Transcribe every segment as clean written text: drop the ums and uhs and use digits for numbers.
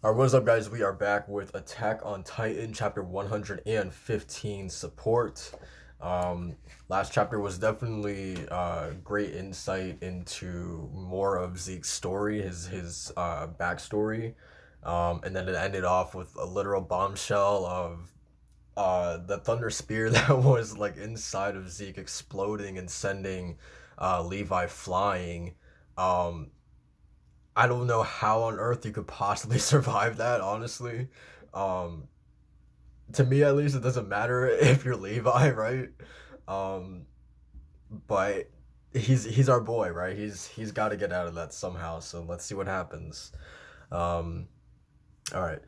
Alright, what is up, guys? We are back with Attack on Titan, chapter 115, support. Um, Last chapter was definitely great insight into more of Zeke's story, his backstory, and then it ended off with a literal bombshell of the thunder spear that was like inside of Zeke exploding and sending Levi flying. Um, I don't know how on earth you could possibly survive that, honestly. Um, to me, at least, it doesn't matter if you're Levi, right? Um, but he's our boy, right? He's got to get out of that somehow. So let's see what happens. Um, all right.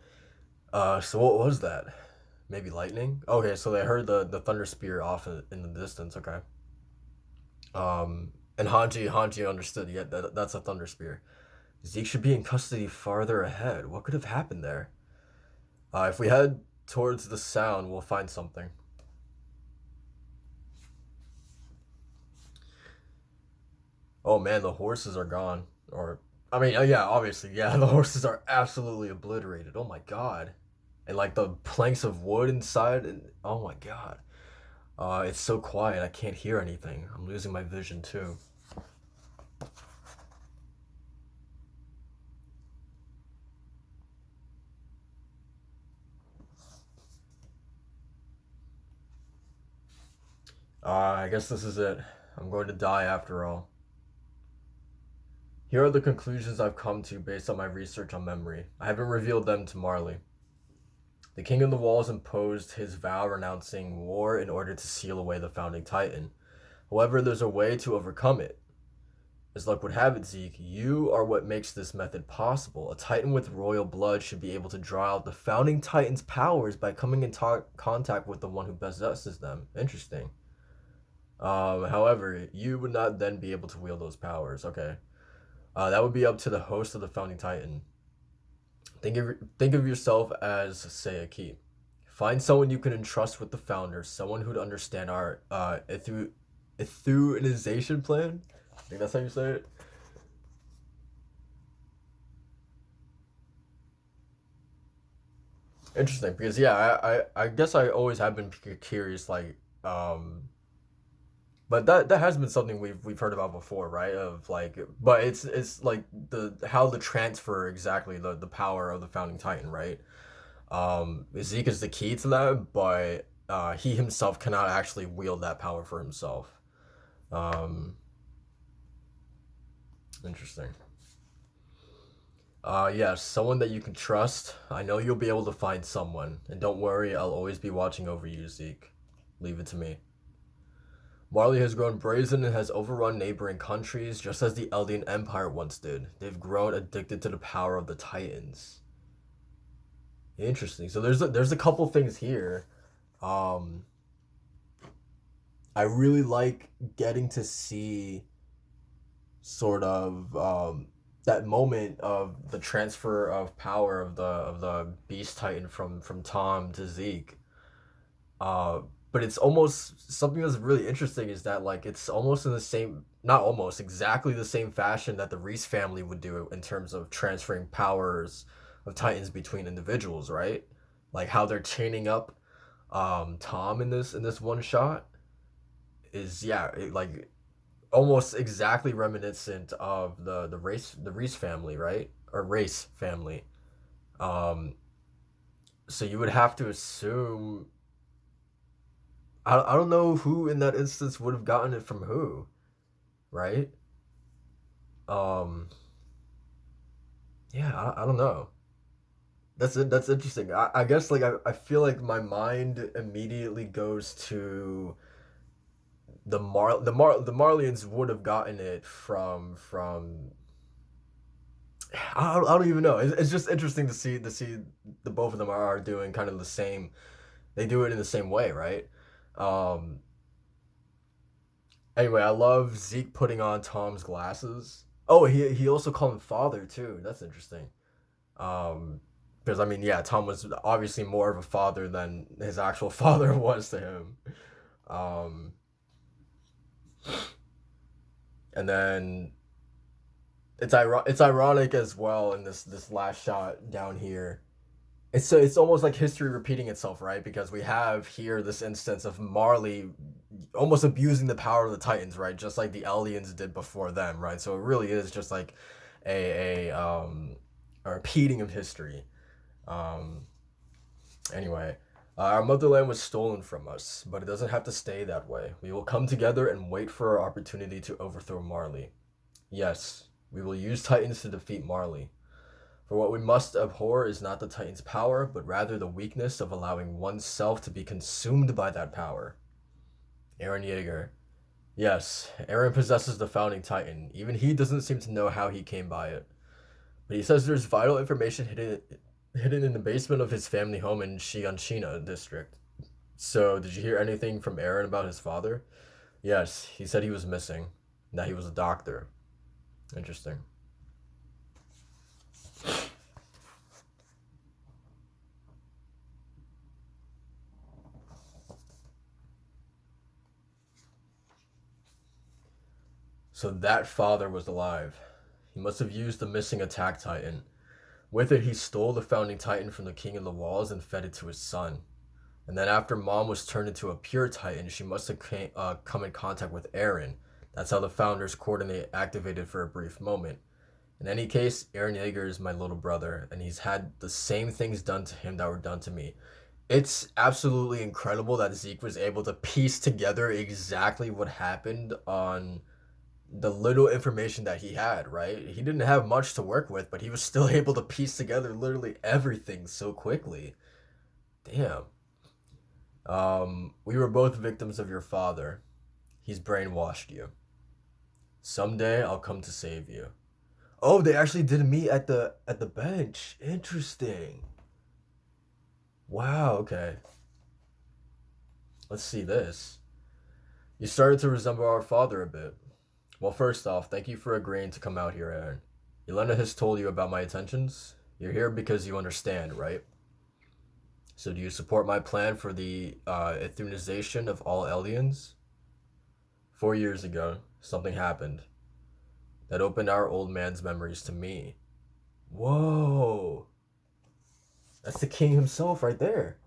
So what was that? Maybe lightning? Okay, so they heard the thunder spear off in the distance. Okay. And Hanji understood. Yeah, that's a thunder spear. Zeke should be in custody farther ahead. What could have happened there? If we head towards the sound, we'll find something. Oh man, the horses are gone. Or, I mean, yeah, obviously, yeah, the horses are absolutely obliterated. Oh my god. And like the planks of wood inside, and oh my god. It's so quiet, I can't hear anything. I'm losing my vision too. I guess this is it. I'm going to die after all. Here are the conclusions I've come to based on my research on memory. I haven't revealed them to Marley. The King of the Walls imposed his vow renouncing war in order to seal away the founding Titan. However, there's a way to overcome it. As luck would have it, Zeke, you are what makes this method possible. A Titan with royal blood should be able to draw out the founding Titan's powers by coming in contact with the one who possesses them. Interesting. However, you would not then be able to wield those powers. Okay. That would be up to the host of the founding Titan. Think of yourself as, say, a key. Find someone you can entrust with the founder, someone who'd understand our Etheunization plan. I think that's how you say it. Interesting, because yeah, I guess I always have been curious, like, but that has been something we've heard about before, right? Of like, but it's like the how the transfer exactly the power of the founding Titan, right? Zeke is the key to that, but he himself cannot actually wield that power for himself. Um, Interesting. Yes, someone that you can trust. I know you'll be able to find someone, and don't worry, I'll always be watching over you, Zeke. Leave it to me. Marley has grown brazen and has overrun neighboring countries, just as the Eldian Empire once did. They've grown addicted to the power of the Titans. Interesting. So there's a couple things here. Um, I really like getting to see sort of that moment of the transfer of power of the Beast Titan from Tom to Zeke. Uh, but it's almost something that's really interesting is that like it's almost in the same, not almost exactly the same fashion that the Reese family would do in terms of transferring powers of Titans between individuals, right? Like how they're chaining up Tom in this one shot is, yeah, like almost exactly reminiscent of the Reese family, right? Or race family. Um, so you would have to assume, I don't know who in that instance would have gotten it from who, right? Um, yeah, I don't know. That's it. That's interesting. I guess like I feel like my mind immediately goes to the Marlians would have gotten it from I don't even know. It's just interesting to see the both of them are doing kind of the same. They do it in the same way, right? Um, Anyway, I love Zeke putting on Tom's glasses. Oh, he also called him father too. That's interesting. Um, because I mean, yeah, Tom was obviously more of a father than his actual father was to him. Um, and then it's ironic as well in this last shot down here. It's almost like history repeating itself, right? Because we have here this instance of Marley almost abusing the power of the Titans, right? Just like the Eldians did before them, right? So it really is just like a repeating of history. Um, anyway, our motherland was stolen from us, but it doesn't have to stay that way. We will come together and wait for our opportunity to overthrow Marley. Yes, we will use Titans to defeat Marley. For what we must abhor is not the Titan's power, but rather the weakness of allowing oneself to be consumed by that power. Eren Yeager. Yes, Eren possesses the founding Titan. Even he doesn't seem to know how he came by it. But he says there's vital information hidden in the basement of his family home in Shiganshina district. So, did you hear anything from Eren about his father? Yes, he said he was missing. That he was a doctor. Interesting. So that father was alive. He must have used the missing attack titan. With it, he stole the founding titan from the king of the walls and fed it to his son. And then after mom was turned into a pure titan, she must have come in contact with Eren. That's how the founders coordinate activated for a brief moment. In any case, Eren Yeager is my little brother, and he's had the same things done to him that were done to me. It's absolutely incredible that Zeke was able to piece together exactly what happened on the little information that he had, right? He didn't have much to work with, but he was still able to piece together literally everything so quickly. Damn. We were both victims of your father. He's brainwashed you. Someday I'll come to save you. Oh, they actually did meet at the bench. Interesting. Wow, okay. Let's see this. You started to resemble our father a bit. Well, first off, thank you for agreeing to come out here, Eren. Yelena has told you about my intentions. You're here because you understand, right? So do you support my plan for the euthanization of all aliens? 4 years ago, something happened that opened our old man's memories to me. Whoa! That's the king himself right there.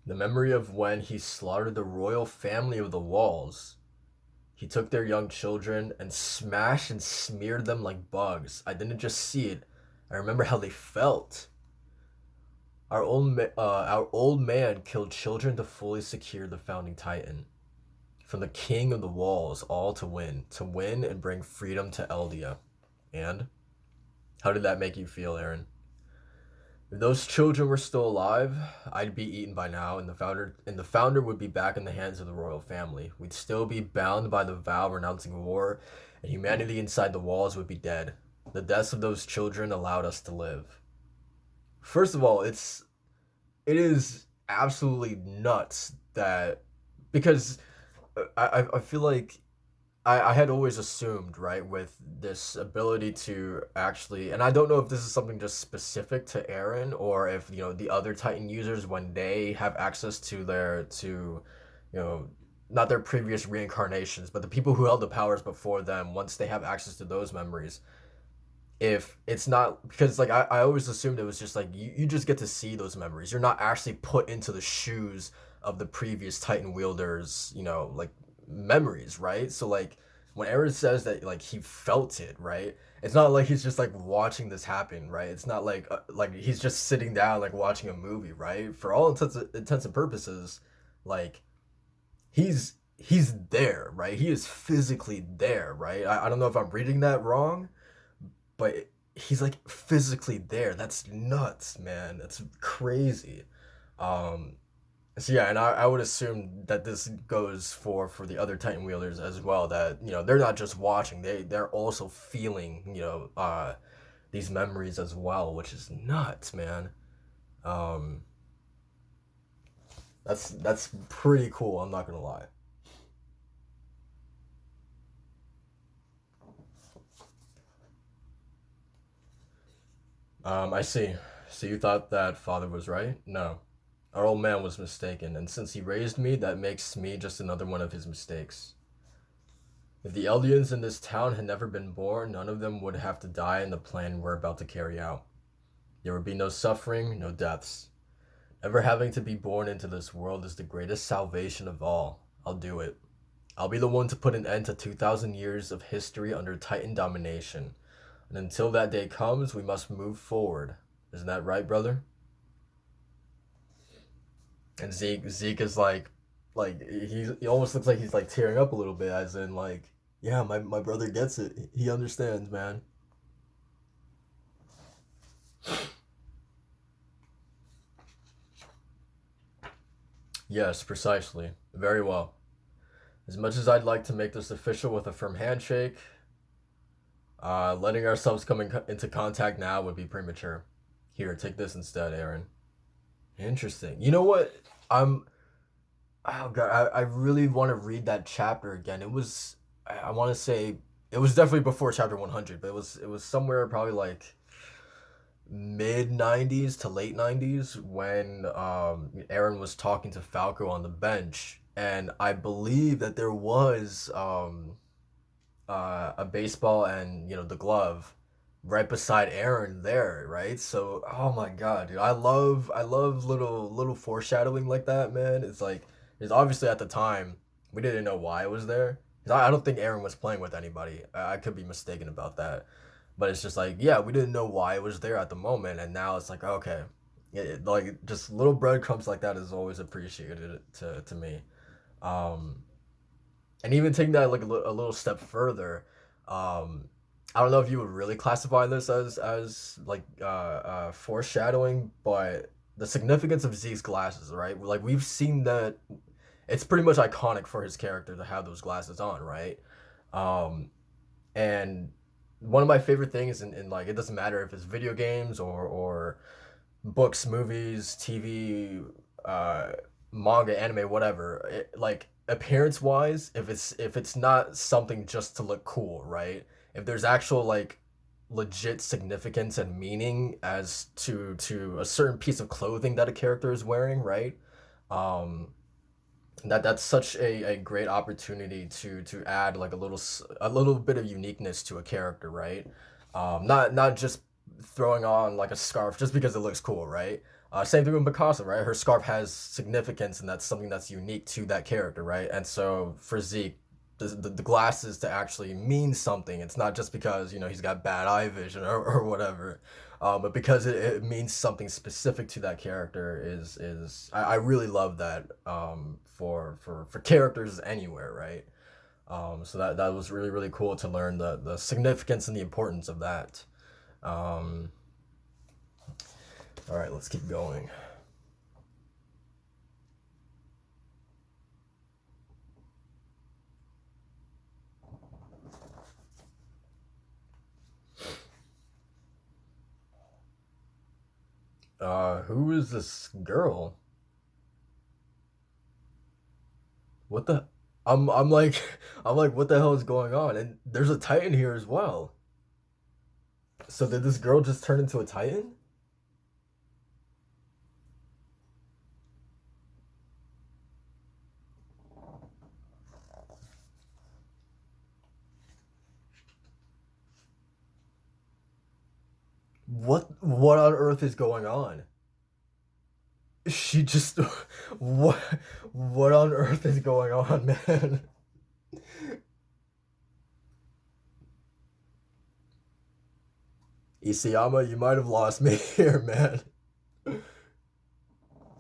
The memory of when he slaughtered the royal family of the walls. He took their young children and smashed and smeared them like bugs. I didn't just see it, I remember how they felt. Our old man killed children to fully secure the founding titan. From the king of the walls, all to win and bring freedom to Eldia. And how did that make you feel, Eren? If those children were still alive, I'd be eaten by now, and the founder would be back in the hands of the royal family. We'd still be bound by the vow renouncing war, and humanity inside the walls would be dead. The deaths of those children allowed us to live. First of all, it is absolutely nuts that because I feel like I had always assumed, right, with this ability to actually, and I don't know if this is something just specific to Eren or if, the other Titan users, when they have access to you know, not their previous reincarnations, but the people who held the powers before them, once they have access to those memories, if it's not, because like I always assumed it was just like you just get to see those memories. You're not actually put into the shoes of the previous Titan wielders, like memories, right? So like when Eren says that like he felt it, right? It's not like he's just like watching this happen, right? It's not like he's just sitting down like watching a movie, right? For all intents and purposes, like he's there, right? He is physically there, right? I don't know if I'm reading that wrong, but he's like physically there. That's nuts, man. That's crazy. Um, so yeah, and I would assume that this goes for the other Titan wielders as well. That they're not just watching; they're also feeling these memories as well, which is nuts, man. Um, that's pretty cool. I'm not gonna lie. I see. So you thought that father was right? No. Our old man was mistaken, and since he raised me, that makes me just another one of his mistakes. If the Eldians in this town had never been born, none of them would have to die in the plan we're about to carry out. There would be no suffering, no deaths. Ever having to be born into this world is the greatest salvation of all. I'll do it. I'll be the one to put an end to 2,000 years of history under Titan domination. And until that day comes, we must move forward. Isn't that right, brother? And Zeke is like he almost looks like he's like tearing up a little bit, as in like, yeah, my brother gets it. He understands, man. Yes, precisely. Very well. As much as I'd like to make this official with a firm handshake, letting ourselves come into contact now would be premature. Here, take this instead, Eren. Interesting. You know what? I'm. Oh god, I really want to read that chapter again. It was. I want to say it was definitely before chapter 100, but it was somewhere probably like mid 90s to late 90s when Eren was talking to Falco on the bench, and I believe that there was a baseball and the glove right beside Eren there, right? So, oh my god, dude, I love little foreshadowing like that, man. It's like it's obviously at the time we didn't know why it was there. 'Cause I don't think Eren was playing with anybody. I could be mistaken about that, but it's just like yeah, we didn't know why it was there at the moment, and now it's like okay, like just little breadcrumbs like that is always appreciated to me. Um, and even taking that like a little step further, um, I don't know if you would really classify this as like foreshadowing, but the significance of Zeke's glasses, right? Like we've seen that it's pretty much iconic for his character to have those glasses on, right? Um, and one of my favorite things in like it doesn't matter if it's video games or books, movies, TV, uh, manga, anime, whatever. Like appearance wise, if it's not something just to look cool, right? If there's actual like legit significance and meaning as to a certain piece of clothing that a character is wearing, right? Um, that's such a great opportunity to add like a little bit of uniqueness to a character, right? Not just throwing on like a scarf just because it looks cool, right? Same thing with Mikasa, right? Her scarf has significance, and that's something that's unique to that character, right? And so for Zeke, the glasses to actually mean something. It's not just because he's got bad eye vision or whatever, but because it means something specific to that character is I really love that for characters anywhere, right? So that was really really cool to learn the significance and the importance of that. Um, all right, let's keep going. Who is this girl? What the? I'm like I'm like what the hell is going on? And there's a Titan here as well. So did this girl just turn into a Titan? What on earth is going on? She just what what on earth is going on, man? Isayama, you might have lost me here, man.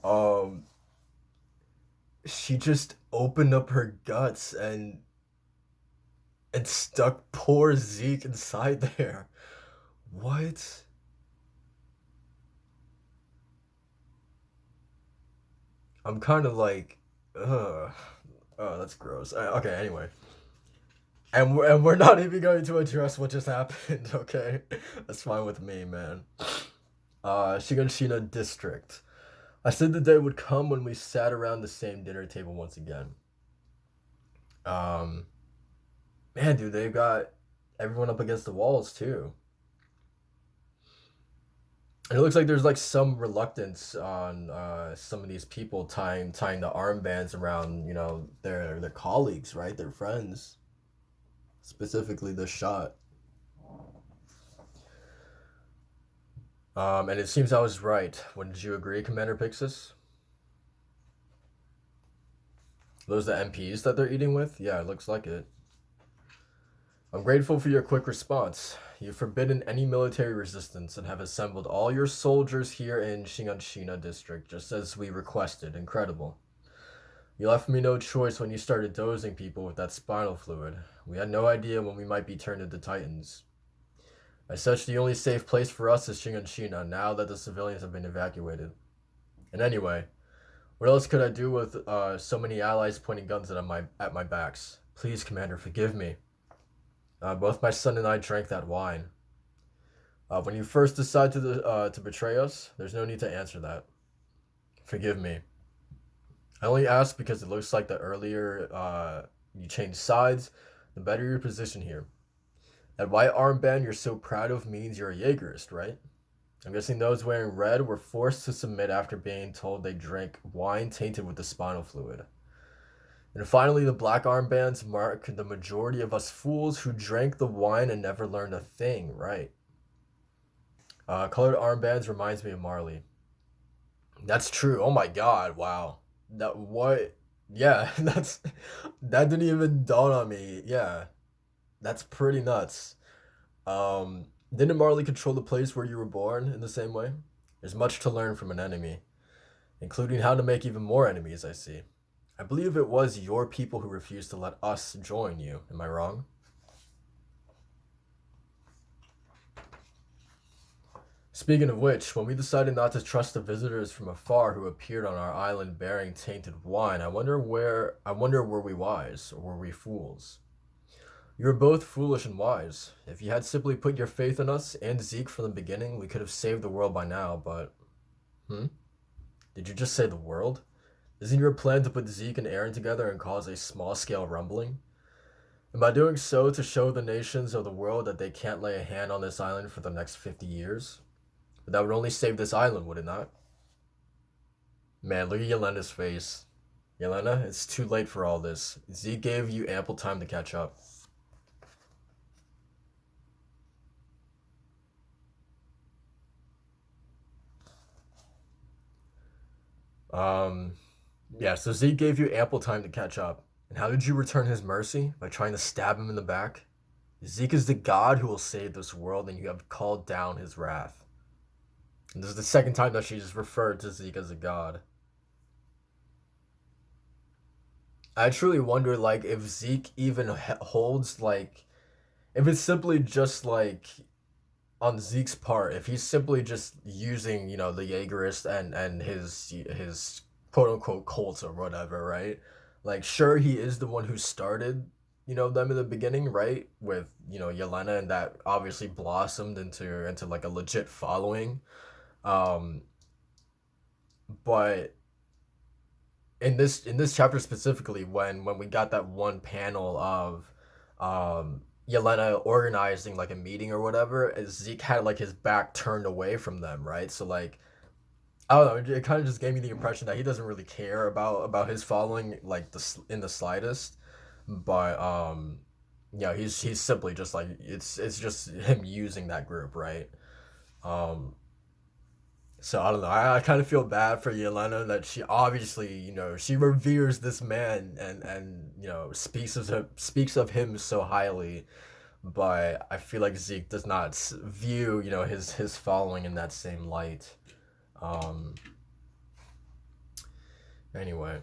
Um, she just opened up her guts and stuck poor Zeke inside there. What? I'm kind of like, ugh. Oh, that's gross. Okay, anyway. And we're not even going to address what just happened, okay? That's fine with me, man. Shiganshina District. I said the day would come when we sat around the same dinner table once again. Um, man, dude, they got everyone up against the walls too. And it looks like there's like some reluctance on some of these people tying the armbands around, their colleagues, right? Their friends. Specifically this shot. And it seems I was right. Wouldn't you agree, Commander Pixis? Those the MPs that they're eating with? Yeah, it looks like it. I'm grateful for your quick response. You've forbidden any military resistance and have assembled all your soldiers here in Shiganshina district, just as we requested. Incredible. You left me no choice when you started dosing people with that spinal fluid. We had no idea when we might be turned into titans. As such, the only safe place for us is Shiganshina, now that the civilians have been evacuated. And anyway, what else could I do with so many allies pointing guns at my backs? Please, Commander, forgive me. Both my son and I drank that wine. When you first decide to betray us, there's no need to answer that. Forgive me. I only ask because it looks like the earlier you change sides, the better your position here. That white armband you're so proud of means you're a Jaegerist, right? I'm guessing those wearing red were forced to submit after being told they drank wine tainted with the spinal fluid. And finally, the black armbands mark the majority of us fools who drank the wine and never learned a thing, right? Colored armbands reminds me of Marley. That's true. Oh my god, wow. That what? Yeah, that didn't even dawn on me. Yeah, that's pretty nuts. Didn't Marley control the place where you were born in the same way? There's much to learn from an enemy, including how to make even more enemies, I see. I believe it was your people who refused to let us join you. Am I wrong? Speaking of which, when we decided not to trust the visitors from afar who appeared on our island bearing tainted wine, I wonder were we wise or were we fools? You were both foolish and wise. If you had simply put your faith in us and Zeke from the beginning, we could have saved the world by now, but... Did you just say the world? Isn't your plan to put Zeke and Eren together and cause a small-scale rumbling? And by doing so, to show the nations of the world that they can't lay a hand on this island for the next 50 years? But that would only save this island, would it not? Man, look at Yelena's face. Yelena, it's too late for all this. Zeke gave you ample time to catch up. Yeah, so Zeke gave you ample time to catch up. And how did you return his mercy? By trying to stab him in the back? Zeke is the god who will save this world, and you have called down his wrath. And this is the second time that she's referred to Zeke as a god. I truly wonder, like, if Zeke even holds, like, if it's simply just, like, on Zeke's part, if he's simply just using, the Jaegerist and his quote unquote cult or whatever, right? Like, sure, he is the one who started, them in the beginning, right? With Yelena, and that obviously blossomed into like a legit following. Um, but in this chapter specifically, when we got that one panel of Yelena organizing like a meeting or whatever, Zeke had like his back turned away from them, right? So like, I don't know, it kind of just gave me the impression that he doesn't really care about his following like in the slightest. But yeah, he's simply just like it's just him using that group, right? Um, so I don't know. I kind of feel bad for Yelena that she obviously, she reveres this man and speaks of him so highly, but I feel like Zeke does not view his following in that same light. Um. Anyway.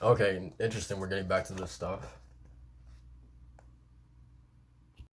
Okay, interesting. We're getting back to this stuff.